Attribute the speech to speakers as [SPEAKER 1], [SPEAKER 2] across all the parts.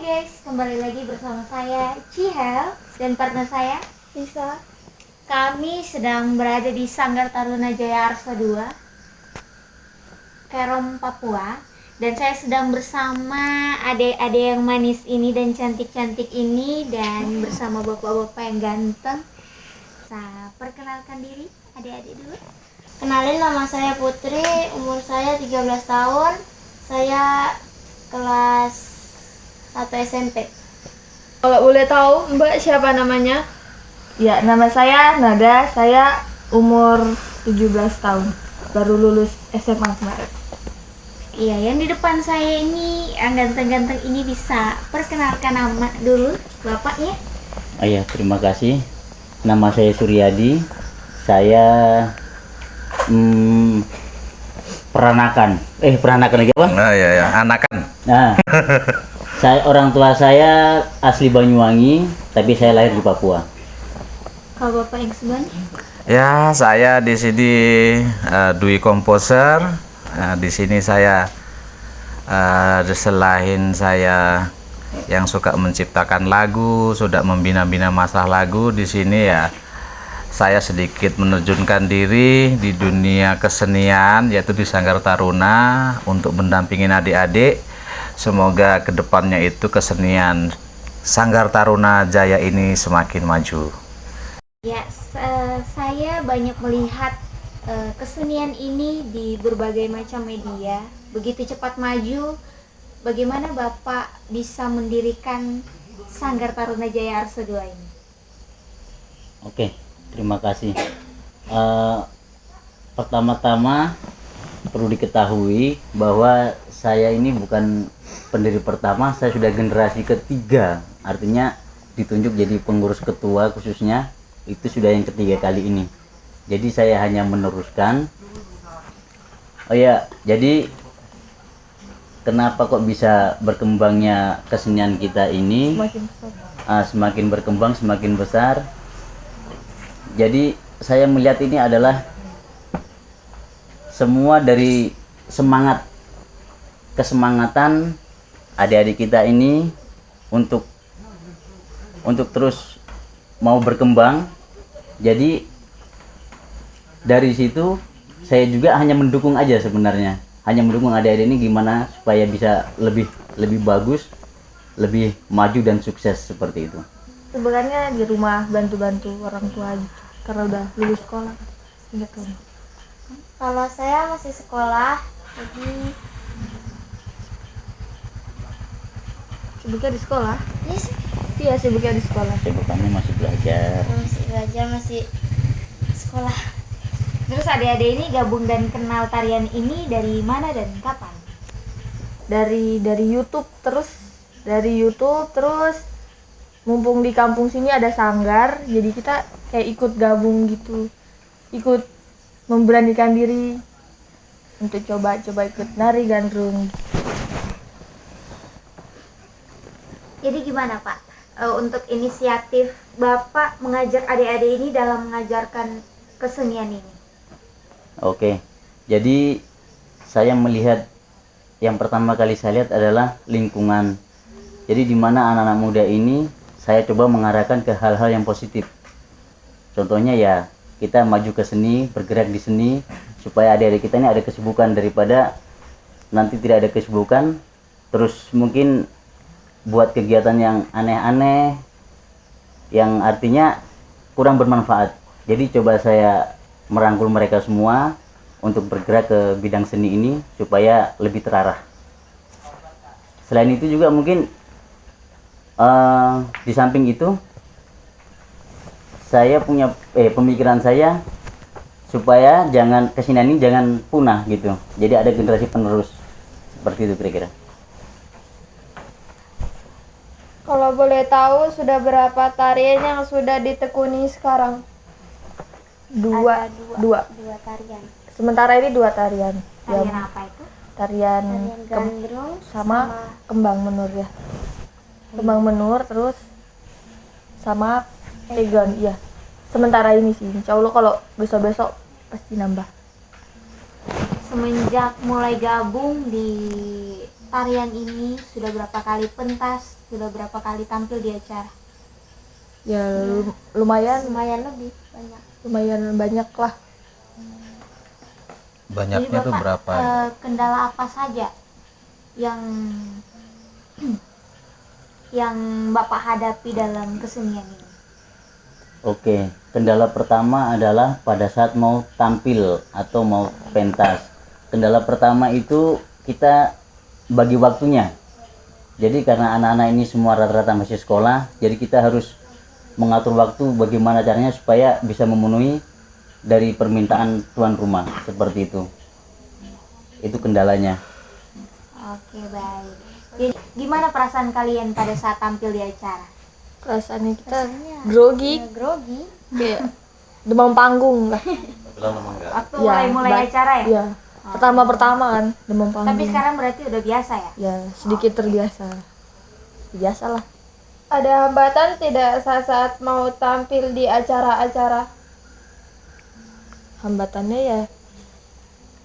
[SPEAKER 1] guys, kembali lagi bersama saya Cihel dan partner saya
[SPEAKER 2] Bisa.
[SPEAKER 1] Kami sedang berada di Sanggar Taruna Jaya Arsa II, Kerom, Papua. Dan saya sedang bersama adik-adik yang manis ini dan cantik-cantik ini, dan bersama bapak-bapak yang ganteng. Saya perkenalkan diri adik-adik dulu.
[SPEAKER 2] Kenalin, nama saya Putri, umur saya 13 tahun. Saya kelas 1 SMP.
[SPEAKER 3] Kalau boleh tahu Mbak siapa namanya? Ya, nama saya Nada, saya umur 17 tahun, baru lulus SMA kemarin.
[SPEAKER 1] Iya, yang di depan saya ini yang ganteng-ganteng ini bisa perkenalkan nama dulu bapaknya.
[SPEAKER 4] Oh iya, terima kasih. Nama saya Suryadi. Saya peranakan lagi apa?
[SPEAKER 5] Nah, ya, anakan.
[SPEAKER 4] Nah, orang tua saya asli Banyuwangi, tapi saya lahir di Papua.
[SPEAKER 1] Kalau bapak yang sebelahnya?
[SPEAKER 5] Ya, saya di sini Dwi Komposer. Di sini saya selain saya yang suka menciptakan lagu, sudah membina-bina masalah lagu, di sini ya saya sedikit menerjunkan diri di dunia kesenian, yaitu di Sanggar Taruna untuk mendampingin adik-adik. Semoga kedepannya itu kesenian Sanggar Taruna Jaya ini semakin maju.
[SPEAKER 1] Ya, saya banyak melihat kesenian ini di berbagai macam media, begitu cepat maju. Bagaimana Bapak bisa mendirikan Sanggar Taruna Jaya Arsa II ini?
[SPEAKER 4] Oke, terima kasih. Pertama-tama perlu diketahui bahwa saya ini bukan pendiri pertama, saya sudah generasi ketiga. Artinya ditunjuk jadi pengurus ketua khususnya, itu sudah yang ketiga kali ini. Jadi saya hanya meneruskan. Oh ya, jadi kenapa kok bisa berkembangnya kesenian kita ini? Semakin berkembang, semakin besar. Jadi saya melihat ini adalah semua dari kesemangatan adik-adik kita ini untuk terus mau berkembang. Jadi dari situ saya juga hanya mendukung aja sebenarnya, hanya mendukung adik-adik ini gimana supaya bisa lebih bagus, lebih maju dan sukses seperti itu.
[SPEAKER 3] Sebenarnya di rumah bantu-bantu orang tua aja, karena udah lulus sekolah. Ingat kan?
[SPEAKER 2] Kalau saya masih sekolah, jadi
[SPEAKER 3] Sibuknya di sekolah?
[SPEAKER 2] yes,
[SPEAKER 3] Iya, sibuknya di sekolah.
[SPEAKER 4] Sibukannya masih belajar.
[SPEAKER 2] masih belajar, masih sekolah.
[SPEAKER 1] Terus adik-adik ini gabung dan kenal tarian ini dari mana dan kapan?
[SPEAKER 3] Dari YouTube terus mumpung di kampung sini ada sanggar, jadi kita kayak ikut gabung gitu, ikut memberanikan diri untuk coba ikut nari gandrung.
[SPEAKER 1] Jadi gimana Pak, untuk inisiatif Bapak mengajak adik-adik ini dalam mengajarkan kesenian ini?
[SPEAKER 4] Oke, jadi saya melihat yang pertama kali saya lihat adalah lingkungan. Jadi di mana anak-anak muda ini saya coba mengarahkan ke hal-hal yang positif. Contohnya ya, kita maju ke seni, bergerak di seni, supaya adik-adik kita ini ada kesibukan daripada nanti tidak ada kesibukan, terus mungkin buat kegiatan yang aneh-aneh, yang artinya kurang bermanfaat. Jadi coba saya merangkul mereka semua untuk bergerak ke bidang seni ini supaya lebih terarah. Selain itu juga mungkin di samping itu saya punya pemikiran saya supaya kesenian ini jangan punah gitu. Jadi ada generasi penerus seperti itu kira-kira.
[SPEAKER 3] Kalau boleh tahu sudah berapa tarian yang sudah ditekuni sekarang? Dua
[SPEAKER 2] tarian.
[SPEAKER 3] Sementara ini 2 tarian.
[SPEAKER 1] Tarian apa itu?
[SPEAKER 3] Tarian
[SPEAKER 2] Gandrung
[SPEAKER 3] sama kembang menur ya. Kembang menur terus sama pegon, iya. Sementara ini sih, insya Allah kalau besok-besok pasti nambah.
[SPEAKER 1] Semenjak mulai gabung di tarian ini? Sudah berapa kali pentas? Sudah berapa kali tampil di acara?
[SPEAKER 3] Ya lumayan
[SPEAKER 2] lumayan lebih banyak.
[SPEAKER 3] lumayan banyak lah.
[SPEAKER 5] Banyaknya
[SPEAKER 1] Jadi
[SPEAKER 5] tuh
[SPEAKER 1] Bapak,
[SPEAKER 5] berapa?
[SPEAKER 1] kendala apa saja yang yang Bapak hadapi dalam kesenian ini?
[SPEAKER 4] Oke, kendala pertama adalah pada saat mau tampil atau mau pentas. Kendala pertama itu kita bagi waktunya. Jadi karena anak-anak ini semua rata-rata masih sekolah, jadi kita harus mengatur waktu bagaimana caranya supaya bisa memenuhi dari permintaan tuan rumah, seperti itu. Itu kendalanya.
[SPEAKER 1] Oke, baik. Jadi, gimana perasaan kalian pada saat tampil di acara?
[SPEAKER 3] Perasaannya kita
[SPEAKER 2] Rasanya
[SPEAKER 3] grogi,
[SPEAKER 2] ya grogi.
[SPEAKER 3] kayak demam panggung lah.
[SPEAKER 1] Waktu
[SPEAKER 3] Ya,
[SPEAKER 1] mulai acara ya?
[SPEAKER 3] Iya. Pertama-pertama kan demam panggung.
[SPEAKER 1] Tapi sekarang berarti udah biasa ya?
[SPEAKER 3] Ya sedikit terbiasa. Biasalah.
[SPEAKER 6] Ada hambatan tidak saat mau tampil di acara-acara?
[SPEAKER 3] Hambatannya ya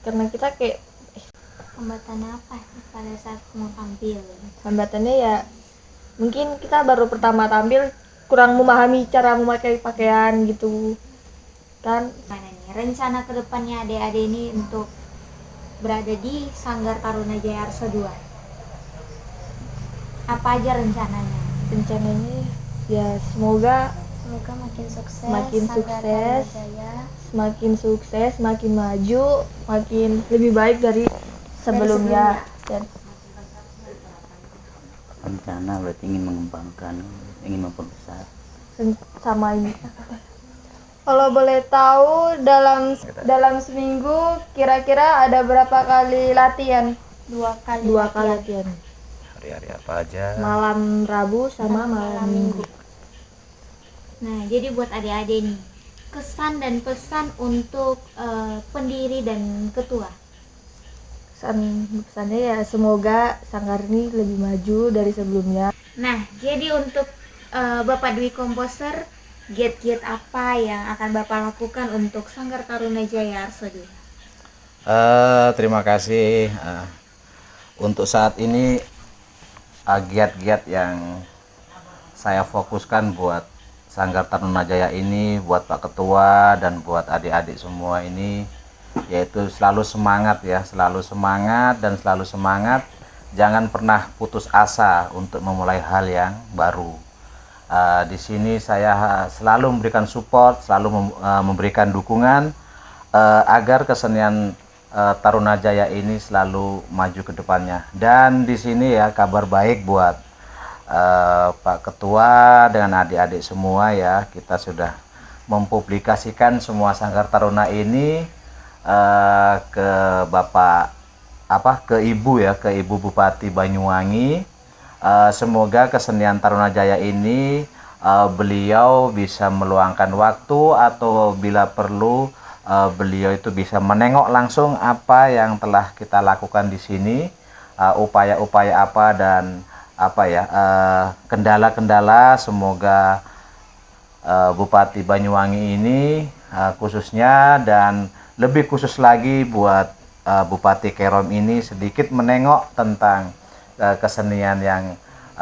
[SPEAKER 3] karena kita kayak
[SPEAKER 1] Hambatan apa pada saat mau tampil?
[SPEAKER 3] hambatannya ya mungkin kita baru pertama tampil kurang memahami cara memakai pakaian gitu kan.
[SPEAKER 1] Mana nih rencana kedepannya adik-adik ini untuk berada di Sanggar Taruna Jaya Arsa 2? Apa aja rencananya?
[SPEAKER 3] Rencananya ya semoga
[SPEAKER 2] Semoga makin sukses.
[SPEAKER 3] Makin
[SPEAKER 2] Sanggar
[SPEAKER 3] sukses.
[SPEAKER 2] Taruna Jaya.
[SPEAKER 3] semakin sukses, makin maju, makin lebih baik dari sebelumnya. Dan
[SPEAKER 4] Rencana berarti ingin mengembangkan, ingin memperbesar.
[SPEAKER 3] sama ini
[SPEAKER 6] Kalau boleh tahu dalam seminggu kira-kira ada berapa kali latihan?
[SPEAKER 2] 2 kali.
[SPEAKER 3] dua kali
[SPEAKER 2] latihan.
[SPEAKER 3] latihan,
[SPEAKER 5] Hari-hari apa aja?
[SPEAKER 3] malam Rabu sama malam Minggu.
[SPEAKER 1] Nah, jadi buat adik-adik nih, kesan dan pesan untuk pendiri dan ketua.
[SPEAKER 3] Pesannya ya semoga Sanggar ini lebih maju dari sebelumnya.
[SPEAKER 1] Nah, jadi untuk Bapak Dwi Komposer, giat-giat apa yang akan Bapak lakukan untuk Sanggar Taruna Jaya Arsa 2?
[SPEAKER 5] Terima kasih. Untuk saat ini giat-giat yang saya fokuskan buat Sanggar Taruna Jaya ini, buat Pak Ketua dan buat adik-adik semua ini, yaitu selalu semangat ya, selalu semangat dan selalu semangat. Jangan pernah putus asa untuk memulai hal yang baru. Di sini saya selalu memberikan support, selalu memberikan dukungan agar kesenian Taruna Jaya ini selalu maju ke depannya. Dan di sini ya kabar baik buat Pak Ketua dengan adik-adik semua ya, kita sudah mempublikasikan semua Sanggar Taruna ini ke Bapak ke Ibu ya, ke Ibu Bupati Banyuwangi. Semoga kesenian Taruna Jaya ini beliau bisa meluangkan waktu atau bila perlu beliau itu bisa menengok langsung apa yang telah kita lakukan di sini, upaya-upaya apa dan kendala-kendala. Semoga Bupati Banyuwangi ini khususnya dan lebih khusus lagi buat Bupati Kerom ini sedikit menengok tentang kesenian yang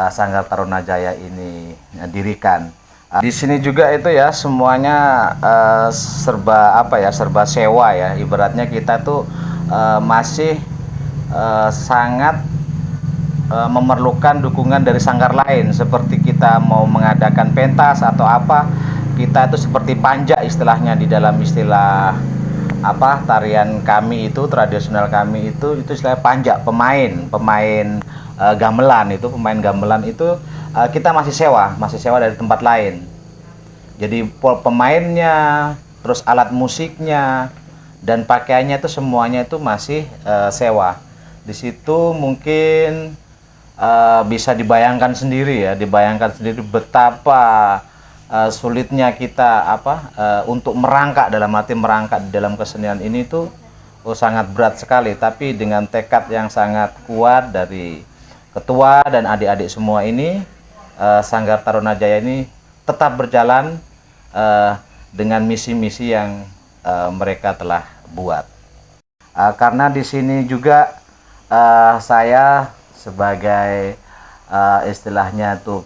[SPEAKER 5] Sanggar Taruna Jaya ini dirikan. Di sini juga itu ya semuanya serba sewa ya. Ibaratnya kita tuh masih sangat memerlukan dukungan dari sanggar lain, seperti kita mau mengadakan pentas atau apa, kita itu seperti panja istilahnya di dalam istilah tarian kami itu, tradisional kami itu istilah panja, pemain gamelan itu kita masih sewa dari tempat lain. Jadi pemainnya, terus alat musiknya dan pakaiannya itu semuanya itu masih sewa. Di situ mungkin bisa dibayangkan sendiri betapa sulitnya kita untuk merangkak, dalam arti merangkak di dalam kesenian ini tuh sangat berat sekali. Tapi dengan tekad yang sangat kuat dari ketua dan adik-adik semua ini, Sanggar Taruna Jaya ini tetap berjalan dengan misi-misi yang mereka telah buat. Karena di sini juga saya sebagai istilahnya tuh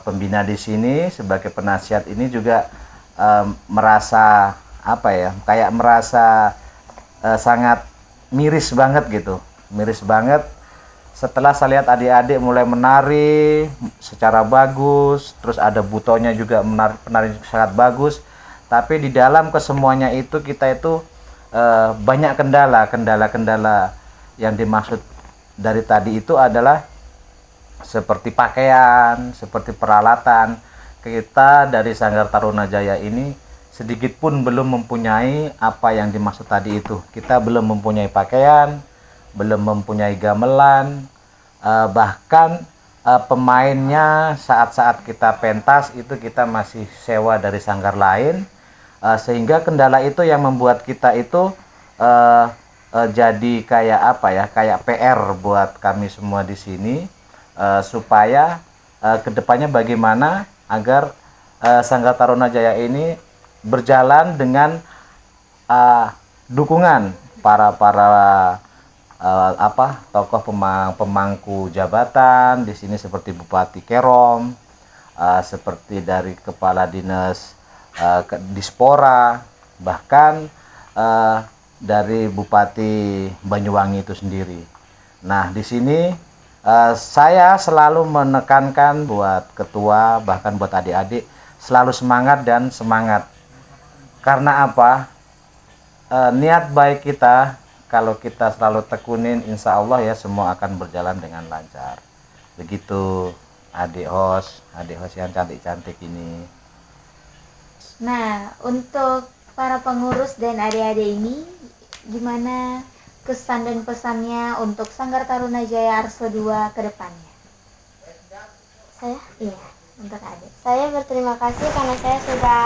[SPEAKER 5] pembina di sini, sebagai penasihat ini juga merasa apa ya, kayak merasa sangat miris banget gitu, miris banget setelah saya lihat adik-adik mulai menari secara bagus, terus ada butonya juga menari sangat bagus, tapi di dalam kesemuanya itu kita itu banyak kendala yang dimaksud dari tadi itu adalah seperti pakaian, seperti peralatan. Kita dari Sanggar Tarunajaya ini sedikit pun belum mempunyai apa yang dimaksud tadi itu. Kita belum mempunyai pakaian, belum mempunyai gamelan, bahkan pemainnya saat-saat kita pentas itu kita masih sewa dari sanggar lain, sehingga kendala itu yang membuat kita itu jadi kayak apa ya, kayak PR buat kami semua di sini, supaya kedepannya bagaimana agar Sanggar Tarunajaya ini berjalan dengan dukungan para tokoh pemangku jabatan di sini seperti Bupati Kerom, seperti dari Kepala Dinas Dispora, bahkan dari Bupati Banyuwangi itu sendiri. Nah, di sini saya selalu menekankan buat ketua, bahkan buat adik-adik selalu semangat dan semangat. Karena apa? Niat baik kita, kalau kita selalu tekunin, insya Allah ya semua akan berjalan dengan lancar. Begitu adik host yang cantik-cantik ini.
[SPEAKER 1] Nah, untuk para pengurus dan adik-adik ini, gimana kesan dan pesannya untuk Sanggar Tarunajaya Arso 2 ke depannya?
[SPEAKER 2] Saya
[SPEAKER 1] Iya, untuk adik.
[SPEAKER 2] saya berterima kasih karena saya sudah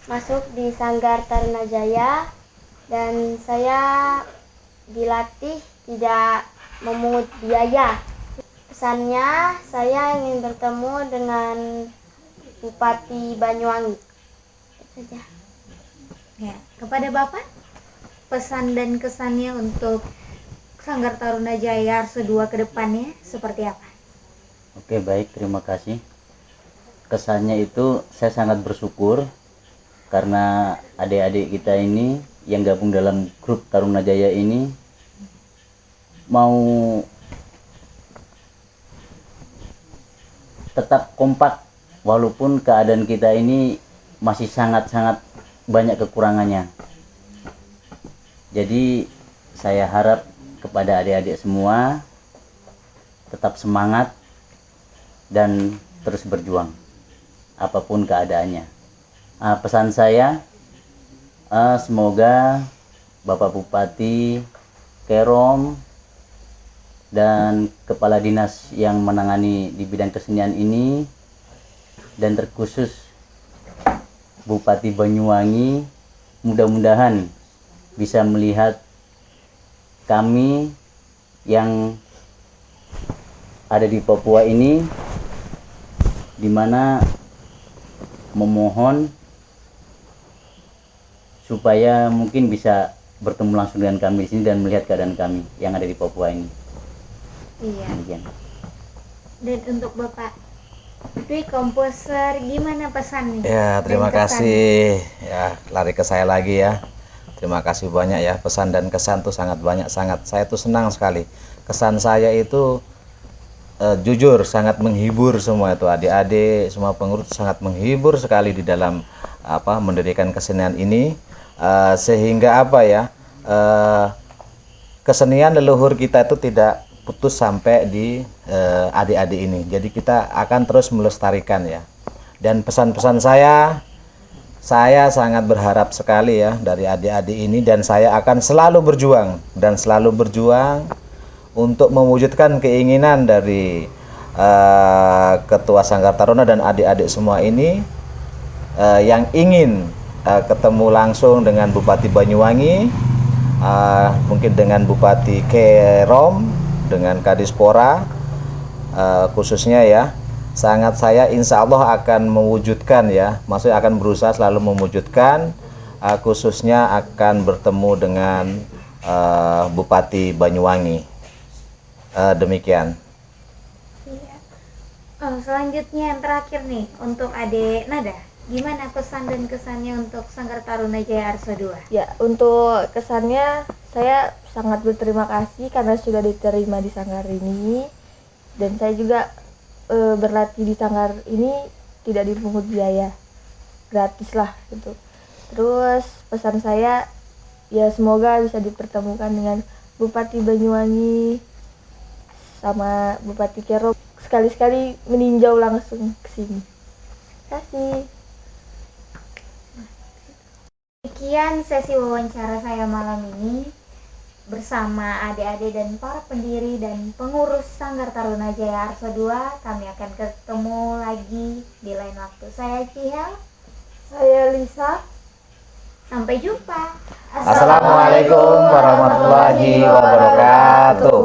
[SPEAKER 2] masuk di Sanggar Tarunajaya dan saya dilatih tidak memungut biaya. Pesannya, saya ingin bertemu dengan Bupati Banyuwangi. Itu saja.
[SPEAKER 1] Ya, kepada Bapak, pesan dan kesannya untuk Sanggar Tarunajaya Arso 2 ke depannya seperti apa?
[SPEAKER 4] Oke, baik, terima kasih. Kesannya itu saya sangat bersyukur karena adik-adik kita ini yang gabung dalam grup Tarunajaya ini mau tetap kompak walaupun keadaan kita ini masih sangat-sangat banyak kekurangannya. Jadi saya harap kepada adik-adik semua tetap semangat dan terus berjuang apapun keadaannya. Pesan saya, semoga Bapak Bupati Kerom dan Kepala Dinas yang menangani di bidang kesenian ini, dan terkhusus Bupati Banyuwangi, mudah-mudahan bisa melihat kami yang ada di Papua ini, di mana memohon supaya mungkin bisa bertemu langsung dengan kami di sini dan melihat keadaan kami yang ada di Papua ini.
[SPEAKER 1] Iya.
[SPEAKER 4] Demikian.
[SPEAKER 1] Dan untuk Bapak Dwi komposer, gimana pesannya?
[SPEAKER 5] Ya, terima
[SPEAKER 1] dan kesan?
[SPEAKER 5] kasih. Ya, lari ke saya lagi ya. Terima kasih banyak ya, pesan dan kesan tuh sangat banyak, saya tuh senang sekali. Kesan saya itu jujur sangat menghibur, semua itu adik-adik, semua pengurus sangat menghibur sekali di dalam mendirikan kesenian ini, sehingga kesenian leluhur kita itu tidak putus sampai di adik-adik ini. Jadi kita akan terus melestarikan ya. Dan pesan-pesan saya sangat berharap sekali ya dari adik-adik ini, dan saya akan selalu berjuang untuk mewujudkan keinginan dari Ketua Sanggar Taruna dan adik-adik semua ini yang ingin ketemu langsung dengan Bupati Banyuwangi, mungkin dengan Bupati Kerom, dengan Kadispora khususnya ya. Saya insya Allah akan mewujudkan ya, maksudnya akan berusaha selalu mewujudkan, khususnya akan bertemu dengan Bupati Banyuwangi. Demikian.
[SPEAKER 1] Selanjutnya yang terakhir nih untuk Adik Nada. Gimana pesan dan kesannya untuk Sanggar Taruna Jaya Arsa 2?
[SPEAKER 3] Ya, untuk kesannya saya sangat berterima kasih karena sudah diterima di sanggar ini, dan saya juga berlatih di sanggar ini tidak dipungut biaya, gratis lah gitu. Terus pesan saya ya semoga bisa dipertemukan dengan Bupati Banyuwangi sama Bupati Kero, sekali-sekali meninjau langsung ke sini. Terima kasih.
[SPEAKER 1] Sekian sesi wawancara saya malam ini bersama adik-adik dan para pendiri dan pengurus Sanggar Taruna Jaya Arsa 2. Kami akan ketemu lagi di lain waktu. Saya Cihel.
[SPEAKER 6] Saya Lisa.
[SPEAKER 1] Sampai jumpa.
[SPEAKER 5] Assalamualaikum warahmatullahi wabarakatuh.